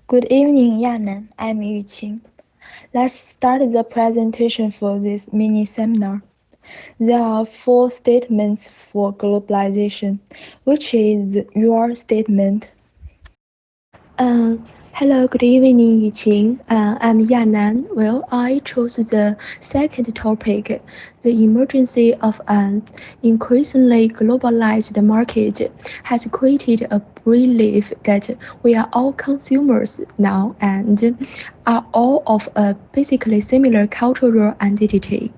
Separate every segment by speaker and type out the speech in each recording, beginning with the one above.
Speaker 1: Good evening, Yanan. I'm Yuqing. Let's start the presentation for this mini seminar. There are four statements for globalization. Which is your statement?
Speaker 2: Hello, good evening, Yuqing. I'm Yanan. Well, I chose the second topic. The emergence of an increasingly globalized market has created a belief that we are all consumers now and are all of a basically similar cultural identity.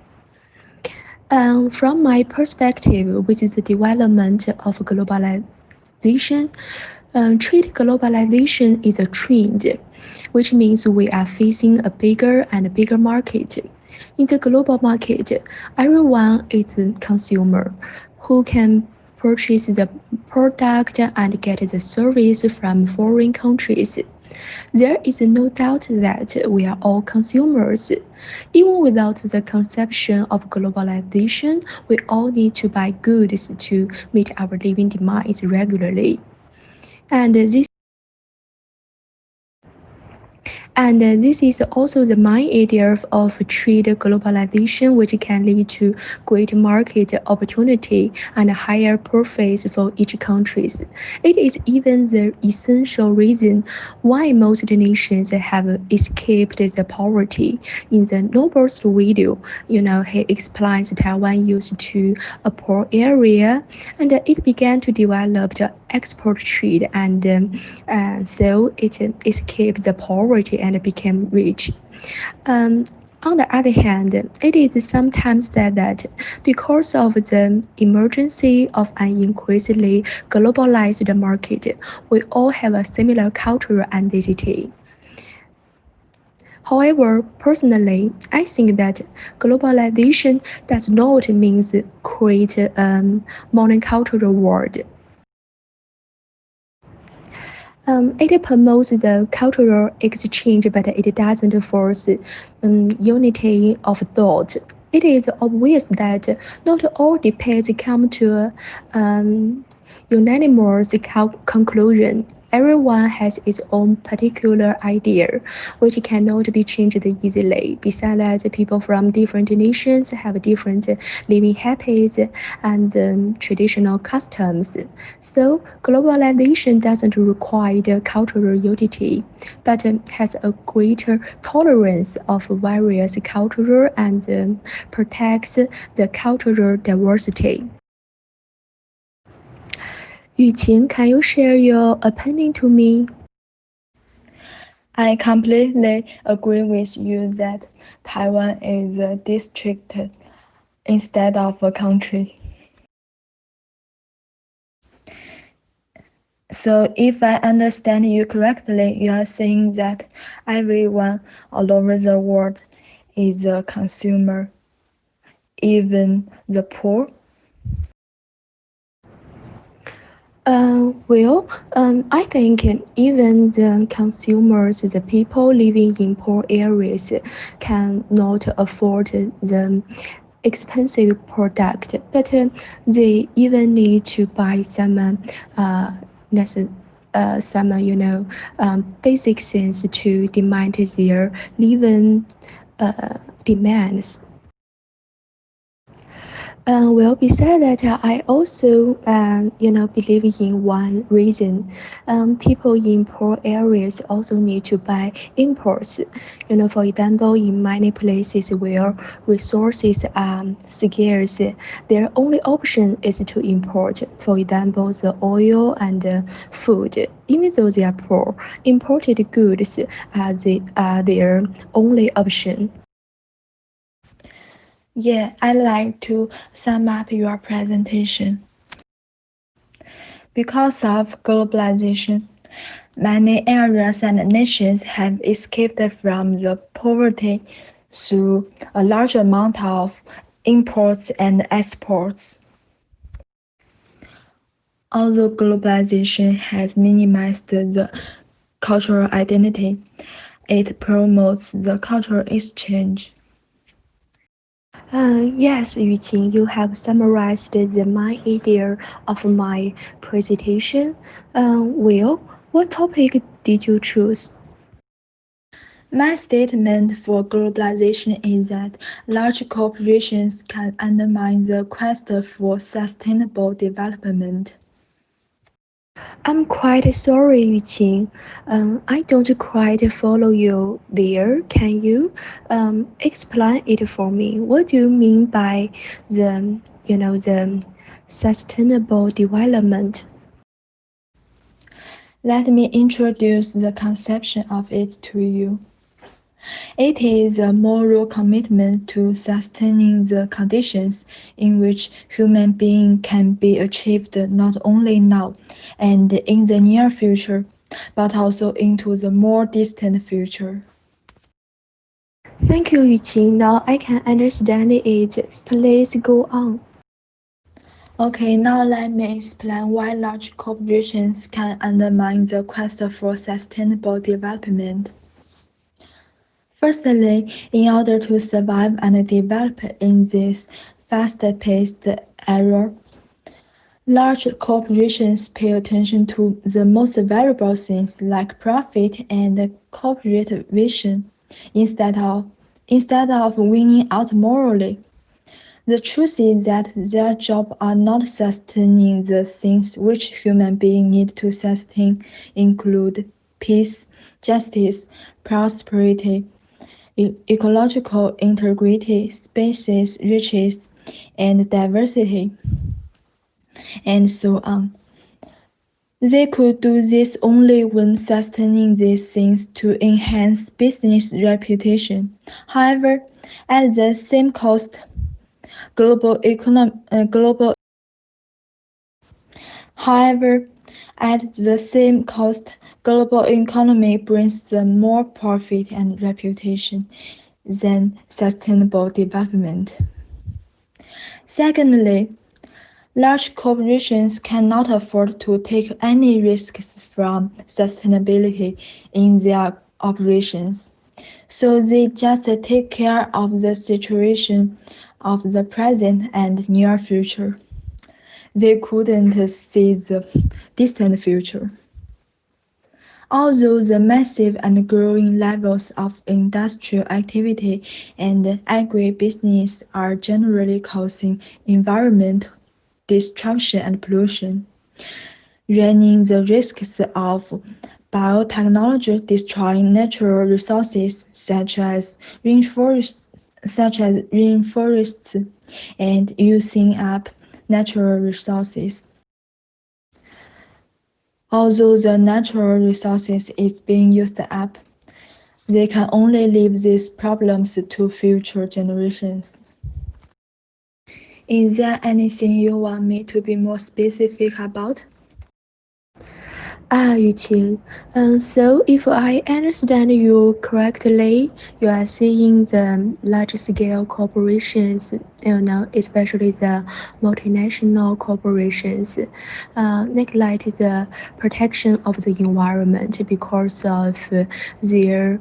Speaker 2: From my perspective, with the development of globalization, trade globalization is a trend, which means we are facing a bigger and bigger market. In the global market, everyone is a consumer who can purchase the product and get the service from foreign countries. There is no doubt that we are all consumers. Even without the conception of globalization, we all need to buy goods to meet our living demands regularly. And this this is also the main area of trade globalization, which can lead to great market opportunity and higher profits for each country. It is even the essential reason why most nations have escaped the poverty. In the Nobel's video, he explains Taiwan used to a poor area, and it began to develop the export trade, and so it escaped the poverty and became rich. Um, on the other hand, it is sometimes said that because of the emergence of an increasingly globalized market, we all have a similar cultural identity. However, personally, I think that globalization does not mean create a monocultural world. It promotes the cultural exchange, but it doesn't force unity of thought. It is obvious that not all debates come to um, unanimous conclusion. Everyone has its own particular idea, which cannot be changed easily. Besides that, people from different nations have different living habits and traditional customs. So, globalization doesn't require the cultural unity, but has a greater tolerance of various cultures and protects the cultural diversity. Yuqing, can you share your opinion to me?
Speaker 1: I completely agree with you that Taiwan is a district instead of a country. So, if I understand you correctly, you are saying that everyone all over the world is a consumer, even the poor.
Speaker 2: I think even the consumers, the people living in poor areas, cannot afford the expensive product, but they even need to buy necess- basic things to demand their living demands. Besides that, I also, believe in one reason. People in poor areas also need to buy imports. For example, in many places where resources are scarce, their only option is to import. For example, the oil and food. Even though they are poor, imported goods are their only option.
Speaker 1: Yeah, I'd like to sum up your presentation. Because of globalization, many areas and nations have escaped from the poverty through a large amount of imports and exports. Although globalization has minimized the cultural identity, it promotes the cultural exchange.
Speaker 2: Yes, Yuqing, you have summarized the main idea of my presentation. Well, What topic did you choose?
Speaker 1: My statement for globalization is that large corporations can undermine the quest for sustainable development.
Speaker 2: I'm quite sorry, Yuqing. I don't quite follow you there. Can you explain it for me? What do you mean by the sustainable development?
Speaker 1: Let me introduce the conception of it to you. It is a moral commitment to sustaining the conditions in which human being can be achieved not only now and in the near future, but also into the more distant future.
Speaker 2: Thank you, Yuqing. Now I can understand it. Please go on.
Speaker 1: Okay, now let me explain why large corporations can undermine the quest for sustainable development. Firstly, in order to survive and develop in this fast-paced era, large corporations pay attention to the most valuable things like profit and corporate vision instead of winning out morally. The truth is that their jobs are not sustaining the things which human beings need to sustain include peace, justice, prosperity, ecological integrity, species riches, and diversity, and so on. They could do this only when sustaining these things to enhance business reputation. However, at the same cost, global econom- global However, at the same cost, global economy brings them more profit and reputation than sustainable development. Secondly, large corporations cannot afford to take any risks from sustainability in their operations, so they just take care of the situation of the present and near future. They couldn't see the distant future. Although the massive and growing levels of industrial activity and agribusiness are generally causing environmental destruction and pollution, running the risks of biotechnology destroying natural resources such as rainforests and using up natural resources. Although the natural resources is being used up, they can only leave these problems to future generations. Is there anything you want me to be more specific about?
Speaker 2: Yuqing. So if I understand you correctly, you are saying the large-scale corporations, especially the multinational corporations, neglect the protection of the environment because of their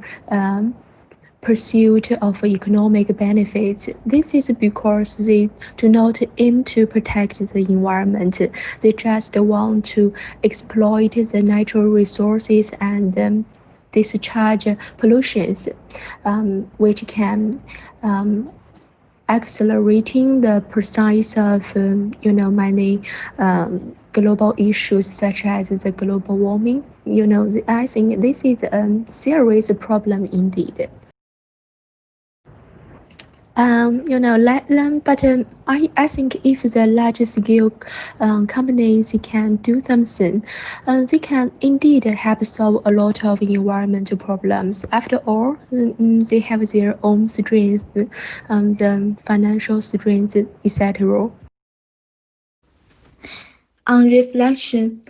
Speaker 2: pursuit of economic benefits. This is because they do not aim to protect the environment. They just want to exploit the natural resources and discharge pollutions, which can accelerating the process of many global issues such as the global warming. I think this is a serious problem indeed. But I think if the large scale companies can do something, they can indeed help solve a lot of environmental problems. After all, they have their own strength, the financial strength, etc.
Speaker 1: On reflection,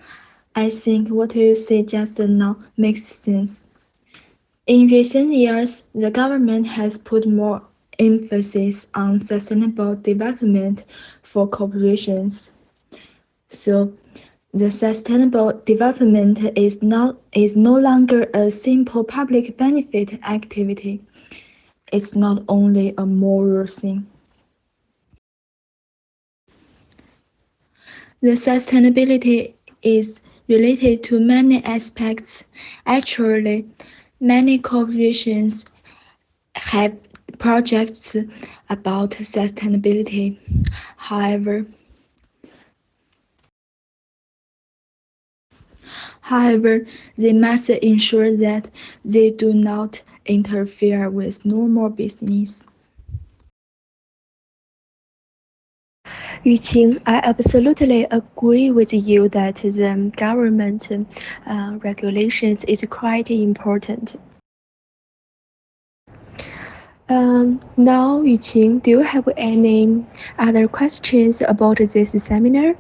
Speaker 1: I think what you said just now makes sense. In recent years, the government has put more emphasis on sustainable development for corporations. So, the sustainable development is no longer a simple public benefit activity. It's not only a moral thing. The sustainability is related to many aspects. Actually, many corporations have projects about sustainability. However, However, they must ensure that they do not interfere with normal business.
Speaker 2: 雨晴, I absolutely agree with you that the government regulations is quite important. Now, Yuqing, do you have any other questions about this seminar?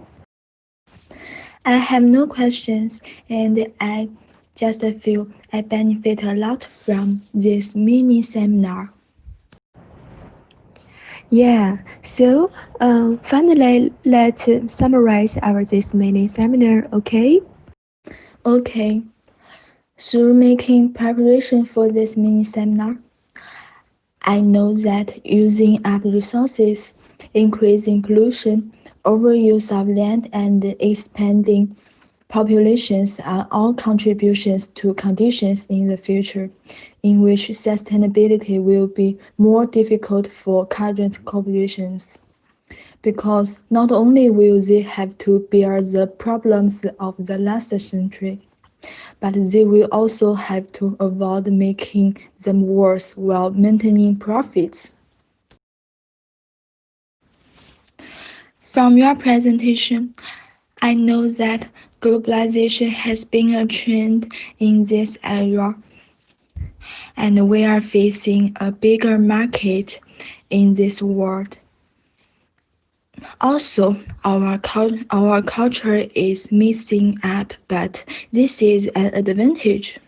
Speaker 1: I have no questions, and I just feel I benefit a lot from this mini seminar.
Speaker 2: Yeah, so finally, let's summarize our this mini seminar, okay?
Speaker 1: Okay, through making preparation for this mini seminar, I know that using up resources, increasing pollution, overuse of land, and expanding populations are all contributions to conditions in the future in which sustainability will be more difficult for current corporations. Because not only will they have to bear the problems of the last century, but they will also have to avoid making them worse while maintaining profits. From your presentation, I know that globalization has been a trend in this era, and we are facing a bigger market in this world. Also, our culture is messing up, but this is an advantage.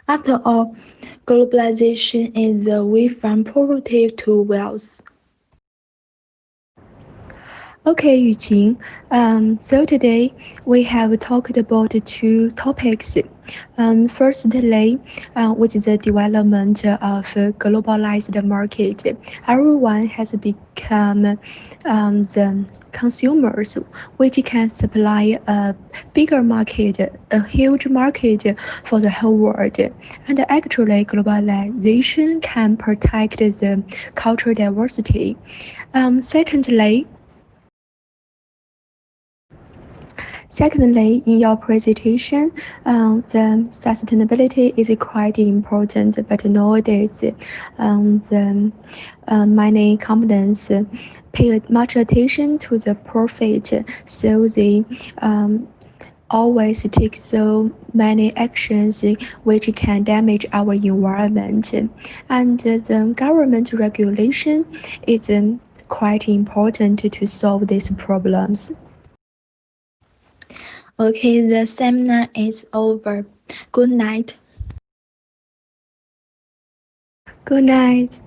Speaker 1: After all, globalization is the way from poverty to wealth.
Speaker 2: Okay, Yuqing. So today we have talked about two topics. Firstly, with the development of a globalized market, everyone has become the consumers, which can supply a bigger market, a huge market for the whole world. And actually, globalization can protect the cultural diversity. Secondly, in your presentation, the sustainability is quite important, but nowadays, the many companies pay much attention to the profit, so they always take so many actions which can damage our environment. And the government regulation is quite important to solve these problems.
Speaker 1: Okay, the seminar is over. Good night.
Speaker 2: Good night.